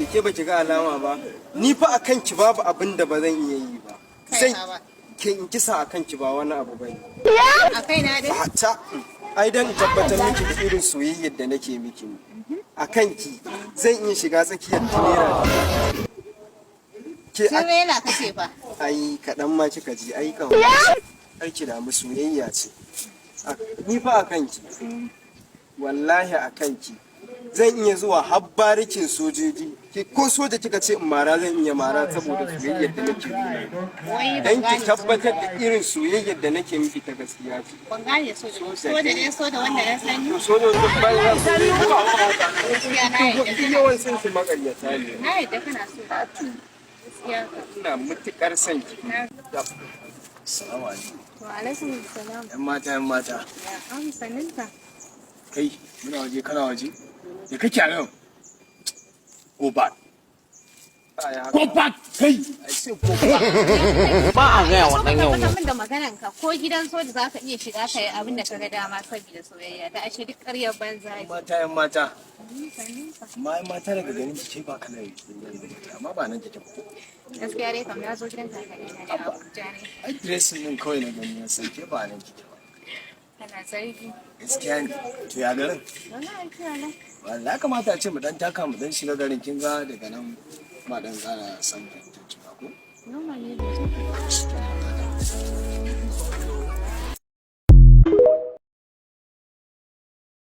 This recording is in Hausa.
ke baki ga alama ba ni fa akan ki babu abin da ba zan iya yi ba sai ke in kisa akan ki ba wani abu bane a kai na dai ta ai dan in tabbatar miki da irin soyayyar da nake miki akan ki zan iya shiga tsakiyar tunera ke tirela kace fa ai kadan ma kika ji ai kan ki da mu soyayya ce ni fa akan ki wallahi akan ki zan iya zuwa har barikin sojoji ko soja kika ce in mara zan iya mara saboda soyayyar da nake yi dan ki tabbatar da irin soyayyar da nake miki ta gaskiya ce ban gane soja ne soja wanda na sani sojojin bayan za su yi gaskiya na yadda yawan sun su makaryata ne na yadda kana so gaskiya ina mutukar son ki Assalamu alaikum. wa alaikum salam Yan mata. ya amsaninka Kai, muna waje kana waje? Da kake a nan? Go back. Go back, kai. I say go back. Ba a gaya wannan yau ne. min da maganan ka ko gidan soja za ka iya shiga ka yi abin da ka ga dama saboda soyayya ta ashe duk ƙaryar banza ne. Yan mata. Ma yan mata daga ganin ki ce ba kana yi. Amma ba nan take ba. Gaskiya dai kam na zo gidan kakanni na da Abuja ne. Ai dressing din kawai na gani na san ke ba nan kike ba. Kana sarki. Gaskiya ne. To ya garin? Wallahi kira nan. Wallahi kamata a ce mu dan taka mu dan shiga garin kin ga daga nan ma dan ƙara san fahimtar juna ko? Normal ne da